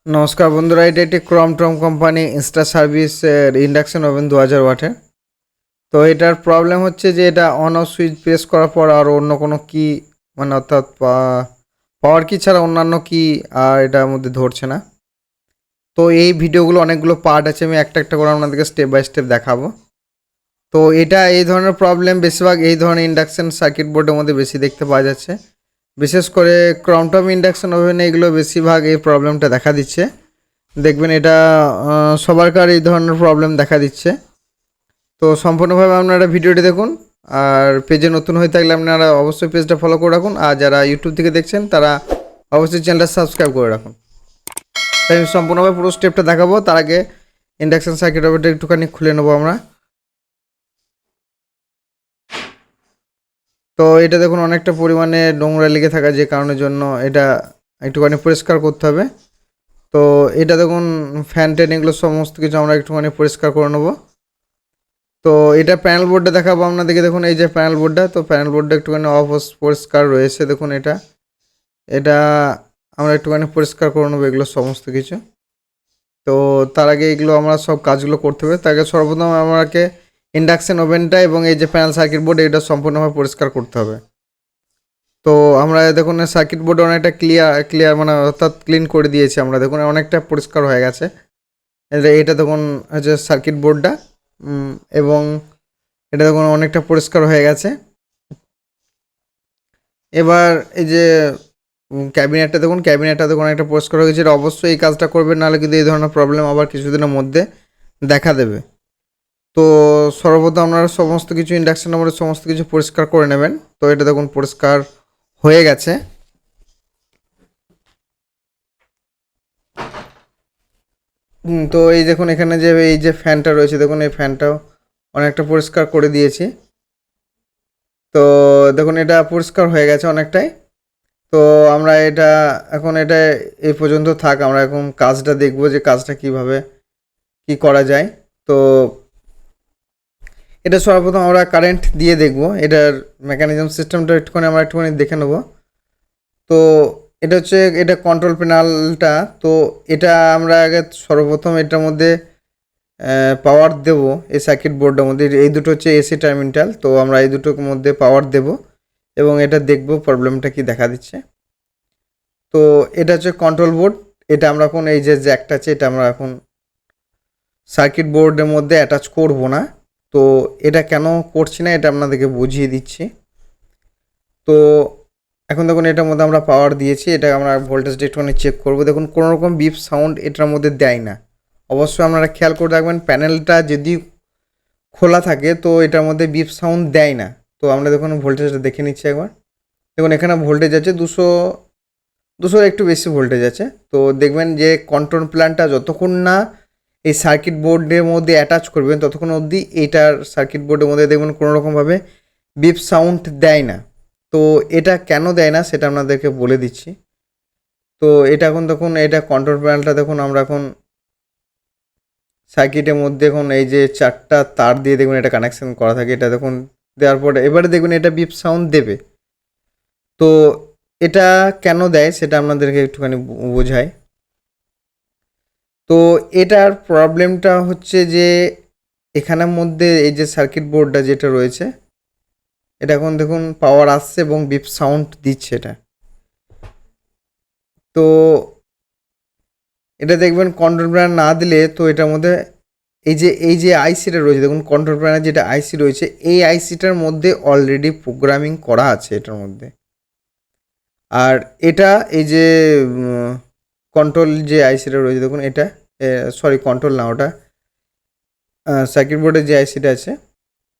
নমস্কার বন্ধুরা, এটা একটি Crompton company insta service induction oven 2000 ওয়াটের। তো এটার প্রবলেম হচ্ছে যে এটা অন অফ সুইচ প্রেস করার পর আর অন্য কোনো কি মানে অর্থাৎ পাওয়ার কি ছাড়া অন্যান্য কি আর এটার মধ্যে ধরছে না। তো এই ভিডিওগুলো অনেকগুলো পার্ট আছে, আমি একটা একটা করে আপনাদেরকে স্টেপ বাই স্টেপ দেখাবো। তো এটা এই ধরনের প্রবলেম বেশিরভাগ এই ধরনের ইন্ডাকশন সার্কিট বোর্ডের মধ্যে বেশি দেখতে পাওয়া যাচ্ছে। বিশেষ করে ক্রমটম ইন্ডাকশন ওভেনে এগুলো বেশিরভাগ এই প্রবলেমটা দেখা দিচ্ছে। দেখবেন এটা সবারকার এই ধরনের প্রবলেম দেখা দিচ্ছে। তো সম্পূর্ণভাবে আপনারা ভিডিওটি দেখুন, আর পেজে নতুন হয়ে থাকলে আপনারা অবশ্যই পেজটা ফলো করে রাখুন, আর যারা ইউটিউব থেকে দেখছেন তারা অবশ্যই চ্যানেলটা সাবস্ক্রাইব করে রাখুন। তাই আমি সম্পূর্ণভাবে পুরো স্টেপটা দেখাবো। তার আগে ইন্ডাকশন সার্কিট ওভেনটা একটুখানি খুলে নেবো আমরা। তো এটা দেখুন অনেকটা পরিমাণে নোংরা লেগে থাকা, যে কারণের জন্য এটা একটুখানি পরিষ্কার করতে হবে। তো এটা দেখুন ফ্যান টেন এগুলো সমস্ত কিছু আমরা একটুখানি পরিষ্কার করে নেবো। তো এটা প্যানেল বোর্ডটা দেখাবো আপনাদেরকে। দেখুন এই যে প্যানেল বোর্ডটা, তো প্যানেল বোর্ডটা একটুখানি পরিষ্কার রয়েছে। দেখুন এটা এটা আমরা একটুখানি পরিষ্কার করে নেবো এগুলো সমস্ত কিছু। তো তার আগে এগুলো আমরা সব কাজগুলো করতে হবে। তার আগে সর্বপ্রথম আমাকে ইন্ডাকশন ওভেনটা এবং এই যে প্যানেল সার্কিট বোর্ড এটা সম্পূর্ণভাবে পরিষ্কার করতে হবে। তো আমরা দেখুন সার্কিট বোর্ড অনেকটা ক্লিয়ার মানে অর্থাৎ ক্লিন করে দিয়েছি আমরা। দেখুন অনেকটা পরিষ্কার হয়ে গেছে। এটা দেখুন হচ্ছে সার্কিট বোর্ডটা, এবং এটা দেখুন অনেকটা পরিষ্কার হয়ে গেছে। এবার এই যে ক্যাবিনেটটা দেখুন অনেকটা পরিষ্কার হয়ে গেছে। এটা অবশ্যই এই কাজটা করবেন, নাহলে কিন্তু এই ধরনের প্রবলেম আবার কিছুদিনের মধ্যে দেখা দেবে। তো সর্বপ্রথম আপনারা সমস্ত কিছু ইন্ডাকশন নম্বরের সমস্ত কিছু পরিষ্কার করে নেবেন। তো এটা দেখুন পরিষ্কার হয়ে গেছে। তো এই দেখুন এখানে যে এই যে ফ্যানটা রয়েছে, দেখুন এই ফ্যানটাও অনেকটা পরিষ্কার করে দিয়েছি। তো দেখুন এটা পরিষ্কার হয়ে গেছে অনেকটাই। তো আমরা এটা এখন এটা এই পর্যন্ত থাক, আমরা এখন কাজটা দেখব যে কাজটা কিভাবে কি করা যায়। তো এটা সর্বপ্রথম আমরা কারেন্ট দিয়ে দেখব, এটার মেকানিজম সিস্টেমটা একটুখানি দেখে নেব। তো এটা হচ্ছে এটা কন্ট্রোল প্যানেলটা। তো এটা আমরা আগে সর্বপ্রথম এটার মধ্যে পাওয়ার দেব। এই সার্কিট বোর্ডের মধ্যে এই দুটো হচ্ছে এসি টার্মিনাল। তো আমরা এই দুটোর মধ্যে পাওয়ার দেব এবং এটা দেখব প্রবলেমটা কি দেখা দিচ্ছে। তো এটা হচ্ছে কন্ট্রোল বোর্ড। এটা আমরা এখন এই যে জ্যাকটা আছে এটা আমরা এখন সার্কিট বোর্ডের মধ্যে অ্যাটাচ করব না। তো এটা কেন করছি না এটা আপনাদেরকে বুঝিয়ে দিচ্ছি। তো এখন দেখুন এটার মধ্যে আমরা পাওয়ার দিয়েছি, এটা আমরা ভোল্টেজটা একটুখানি চেক করবো। দেখুন কোনো রকম বিপ সাউন্ড এটার মধ্যে দেয় না। অবশ্যই আপনারা খেয়াল করে রাখবেন, প্যানেলটা যদি খোলা থাকে তো এটার মধ্যে বিপ সাউন্ড দেয় না। তো আমরা দেখুন ভোল্টেজটা দেখে নিচ্ছি একবার। দেখুন এখানে ভোল্টেজ আছে 200 একটু বেশি ভোল্টেজ আছে। তো দেখবেন যে কন্ট্রোল প্ল্যানটা যতক্ষণ না এই সার্কিট বোর্ডের মধ্যে অ্যাটাচ করবেন ততক্ষণ অবধি এইটার সার্কিট বোর্ডের মধ্যে দেখবেন কোনো রকমভাবে বিপ সাউন্ড দেয় না। তো এটা কেন দেয় না সেটা আপনাদেরকে বলে দিচ্ছি। তো এটা এখন দেখুন এটা কন্ট্রোল প্যানেলটা দেখুন আমরা এখন সার্কিটের মধ্যে এখন এই যে 4টা তার দিয়ে দেখুন এটা কানেকশন করা থাকে। এটা দেখুন দেওয়ার পরে এবারে দেখুন এটা বিপ সাউন্ড দেবে। তো এটা কেন দেয় সেটা আপনাদেরকে একটুখানি বোঝায়। তো এটার প্রবলেমটা হচ্ছে যে এখানের মধ্যে এই যে সার্কিট বোর্ডটা যেটা রয়েছে এটা এখন দেখুন পাওয়ার আসছে এবং বিপ সাউন্ড দিচ্ছে এটা। তো এটা দেখবেন কন্ট্রোল প্যানেল না দিলে তো এটার মধ্যে এই যে আইসিটা রয়েছে, দেখুন কন্ট্রোল প্যানেল যেটা আইসি রয়েছে এই আইসিটার মধ্যে অলরেডি প্রোগ্রামিং করা আছে এটার মধ্যে। আর এটা এই যে কন্ট্রোল যে আইসিটা রয়েছে দেখুন এটা সরি কন্ট্রোল না, ওটা সার্কিট বোর্ডের যে আইসিটা আছে।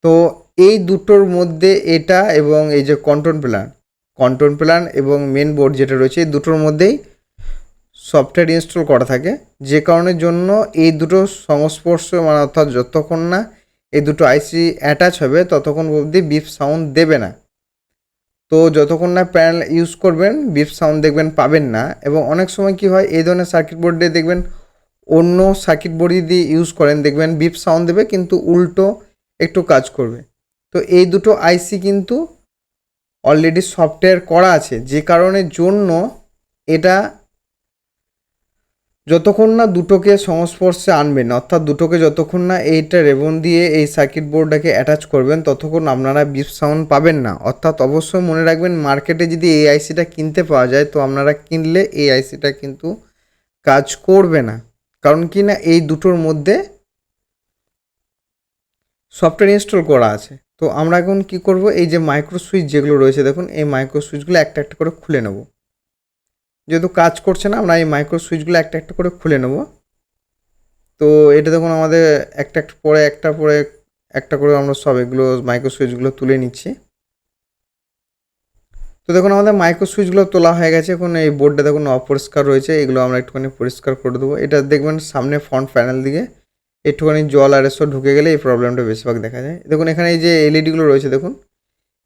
তো এই দুটোর মধ্যে এটা এবং এই যে কন্ট্রোল প্ল্যান এবং মেন বোর্ড যেটা রয়েছে এই দুটোর মধ্যেই সফটওয়্যার ইনস্টল করা থাকে, যে কারণের জন্য এই দুটো সংস্পর্শ মানে অর্থাৎ যতক্ষণ না এই দুটো আইসি অ্যাটাচ হবে ততক্ষণ অবধি বিপ সাউন্ড দেবে না। তো যতক্ষণ না প্যানেল ইউজ করবেন বিপ সাউন্ড দেখবেন পাবেন না। এবং অনেক সময় কি হয় এই ধরনের সার্কিট বোর্ডে দেখবেন অন্য সার্কিট বোর্ড যদি ইউজ করেন দেখবেন বিপ সাউন্ড দেবে কিন্তু উল্টো একটু কাজ করবে। তো এই দুটো আইসি কিন্তু অলরেডি সফটওয়্যার করা আছে, যে কারণের জন্য এটা যতক্ষণ না দুটোকে সংস্পর্শে আনবেন, অর্থাৎ দুটোকে যতক্ষণ না এইটা রেবন দিয়ে এই সার্কিট বোর্ডটাকে অ্যাটাচ করবেন ততক্ষণ আপনারা বিপ সাউন্ড পাবেন না। অর্থাৎ অবশ্যই মনে রাখবেন, মার্কেটে যদি এই আইসিটা কিনতে পাওয়া যায় তো আপনারা কিনলে এই আইসিটা কিন্তু কাজ করবে না। কারণ কি না, এই দুটোর মধ্যে সফটওয়্যার ইনস্টল করা আছে। তো আমরা এখন কি করব, এই যে মাইক্রো সুইচ যেগুলো রয়েছে দেখুন, এই মাইক্রো সুইচগুলো একটা একটা করে খুলে নেব। যেহেতু কাজ করছে না, আমরা এই মাইক্রো সুইচগুলো একটা একটা করে খুলে নেব। তো এটা দেখুন আমাদের একটা একটা পরে একটা করে আমরা সব এগুলো মাইক্রো সুইচগুলো তুলে নিচ্ছি। তো দেখুন আমাদের মাইক্রো সুইচগুলো তোলা হয়ে গেছে। এখন এই বোর্ডটা দেখুন অপরিষ্কার রয়েছে, এগুলো আমরা একটুখানি পরিষ্কার করে দেবো। এটা দেখবেন সামনে ফ্রন্ট প্যানেল দিকে একটুখানি জল আর এসব ঢুকে গেলে এই প্রবলেমটা বেশিরভাগ দেখা যায়। দেখুন এখানে এই যে এলইডিগুলো রয়েছে দেখুন,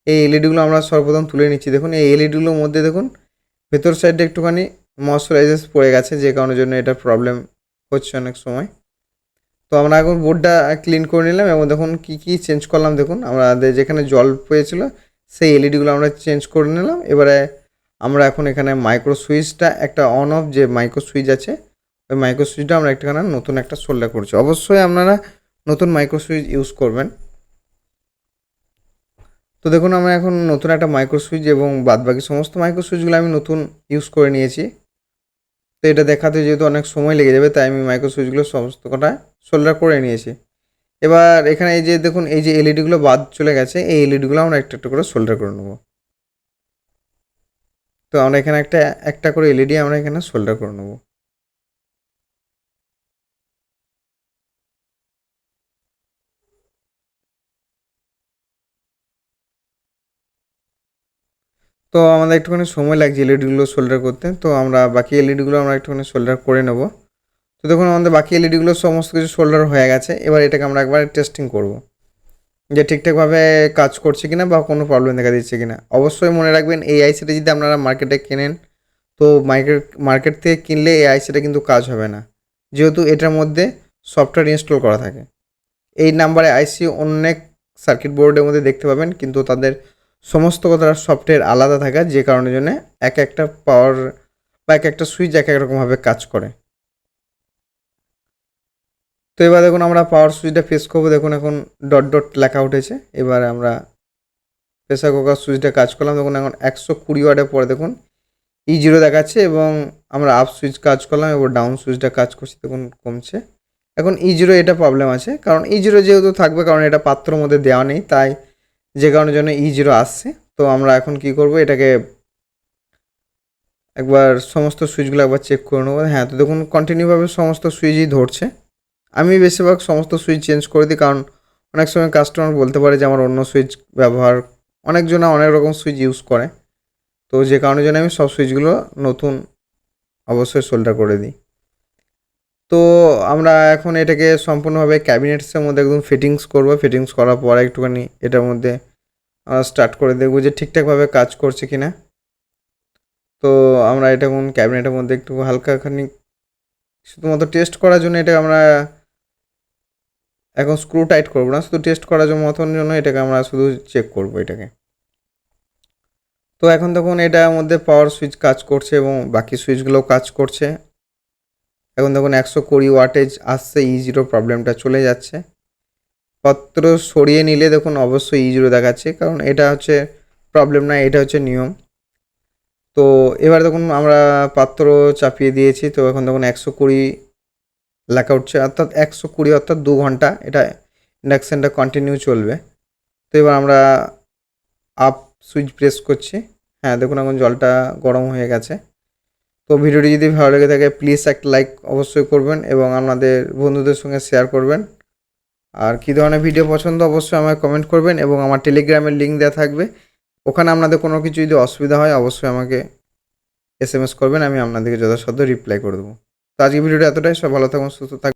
এই এলইডিগুলো আমরা সর্বপ্রথম তুলে নিচ্ছি। দেখুন এই এলইডিগুলোর মধ্যে দেখুন ভেতর সাইডে একটুখানি ময়শ্চারাইজার পড়ে গেছে, যে কারণের জন্য এটা প্রবলেম হচ্ছে অনেক সময়। তো আমরা এখন বোর্ডটা ক্লিন করে নিলাম এবং দেখুন কী চেঞ্জ করলাম। দেখুন আমাদের যেখানে জল পেয়েছিল সেই এলইডিগুলো আমরা চেঞ্জ করে নিলাম। এবারে আমরা এখন এখানে মাইক্রো সুইচটা একটা অন অফ যে মাইক্রো সুইচ আছে, ওই মাইক্রো সুইচটা আমরা একটাখানে নতুন একটা সোল্ডার করছি। অবশ্যই আপনারা নতুন মাইক্রো সুইচ ইউজ করবেন। তো দেখুন আমরা এখন নতুন একটা মাইক্রো সুইচ এবং বাদবাকি সমস্ত মাইক্রো সুইচগুলো আমি নতুন ইউজ করে নিয়েছি। তো এটা দেখাতে যেহেতু অনেক সময় লেগে যাবে, তাই আমি মাইক্রো সুইচগুলো সমস্ত কটা সোল্ডার করে নিয়েছি। এবার এখানে এই যে দেখুন এই যে এলইডিগুলো বাদ চলে গেছে, এই এলইডিগুলো আমরা একটা একটা করে সোল্ডার করে নেব। তো আমরা এখানে একটা করে এলইডি আমরা এখানে সোল্ডার করে নেব। তো আমাদের একটুখানি সময় লাগছে এলইডিগুলো সোল্ডার করতে, তো আমরা বাকি এলইডিগুলো আমরা একটুখানি সোল্ডার করে নেব। তো দেখুন আমাদের বাকি এলইডিগুলো সমস্ত কিছু সোল্ডার হয়ে গেছে। এবার এটাকে আমরা একবার টেস্টিং করব যে ঠিকঠাকভাবে কাজ করছে কিনা বা কোনো প্রবলেম দেখা দিচ্ছে কিনা। অবশ্যই মনে রাখবেন, এই আইসিটা যদি আপনারা মার্কেটে কেনেন তো মার্কেট থেকে কিনলে এই আইসিটা কিন্তু কাজ হবে না, যেহেতু এটার মধ্যে সফটওয়্যার ইনস্টল করা থাকে। এই নাম্বারে আইসি অনেক সার্কিট বোর্ডের মধ্যে দেখতে পাবেন, কিন্তু তাদের সমস্ত কথার সফটওয়্যার আলাদা থাকে, যে কারণের জন্য এক একটা পাওয়ার বা এক একটা সুইচ এক এক রকমভাবে কাজ করে। তো এবার দেখুন আমরা পাওয়ার সুইচটা প্রেস করবো। দেখুন এখন ডট ডট লেখা উঠেছে। এবার আমরা প্রেসার কুকার সুইচটা কাজ করলাম। দেখুন এখন 120 ওয়াটের পরে দেখুন E0 দেখাচ্ছে এবং আমরা আপ সুইচ কাজ করলাম এবার ডাউন সুইচটা কাজ করছি, দেখুন কমছে। এখন E0 এটা প্রবলেম আছে, কারণ E0 যেহেতু থাকবে, কারণ এটা পাত্রের মধ্যে দেওয়া নেই, তাই যে কারণের জন্য E0 আসছে। তো আমরা এখন কি করব, এটাকে একবার সমস্ত সুইচগুলো একবার চেক করে নেবো। হ্যাঁ, তো দেখুন কন্টিনিউভাবে সমস্ত সুইচই ধরছে। আমি বেশিরভাগ সমস্ত সুইচ চেঞ্জ করে দিই, কারণ অনেক সময় কাস্টমার বলতে পারে যে আমার অন্য সুইচ ব্যবহার, অনেকজনা অনেক রকম সুইচ ইউজ করে। তো যে কারণের জন্য আমি সব সুইচগুলো নতুন অবশ্যই সোল্ডার করে দিই। তো আমরা এখন এটাকে সম্পূর্ণভাবে ক্যাবিনেটসের মধ্যে একদম ফিটিংস করব। ফিটিংস করার পরে একটুখানি এটার মধ্যে স্টার্ট করে দেখব যে ঠিকঠাকভাবে কাজ করছে কি না। তো আমরা এটা এখন ক্যাবিনেটের মধ্যে একটু হালকাখানি শুধুমাত্র টেস্ট করার জন্য এটা আমরা এখন স্ক্রু টাইট করব না, শুধু টেস্ট করার জন্য এটাকে আমরা শুধু চেক করব এটাকে। তো এখন দেখুন এটার মধ্যে পাওয়ার সুইচ কাজ করছে এবং বাকি সুইচগুলোও কাজ করছে। এখন দেখুন 120 ওয়াটেজ আসছে, E0 প্রবলেমটা চলে যাচ্ছে। পত্র সরিয়ে নিলে দেখুন অবশ্যই E0 দেখাচ্ছে, কারণ এটা হচ্ছে প্রবলেম না, এটা হচ্ছে নিয়ম। তো এবার দেখুন আমরা পাত্র চাপিয়ে দিয়েছি। তো এখন দেখুন 120 লেখা উঠছে, অর্থাৎ 120 অর্থাৎ 2 ঘন্টা এটা ইন্ডাকশানটা কন্টিনিউ চলবে। তো এবার আমরা আপ সুইচ প্রেস করছি। হ্যাঁ, দেখুন এখন জলটা গরম হয়ে গেছে। তো ভিডিওটি যদি ভালো লেগে থাকে প্লিজ একটা লাইক অবশ্যই করবেন এবং আপনাদের বন্ধুদের সঙ্গে শেয়ার করবেন। আর কী ধরনের ভিডিও পছন্দ অবশ্যই আমাকে কমেন্ট করবেন এবং আমার টেলিগ্রামের লিঙ্ক দেওয়া থাকবে, ওখানে আপনাদের কোনো কিছু যদি অসুবিধা হয় অবশ্যই আমাকে SMS করবেন, আমি আপনাদেরকে যথাসাধ্য রিপ্লাই করে দেবো। তো আজকে ভিডিওটা এতটাই, সব ভালো থাকুন, সুস্থ থাকুন।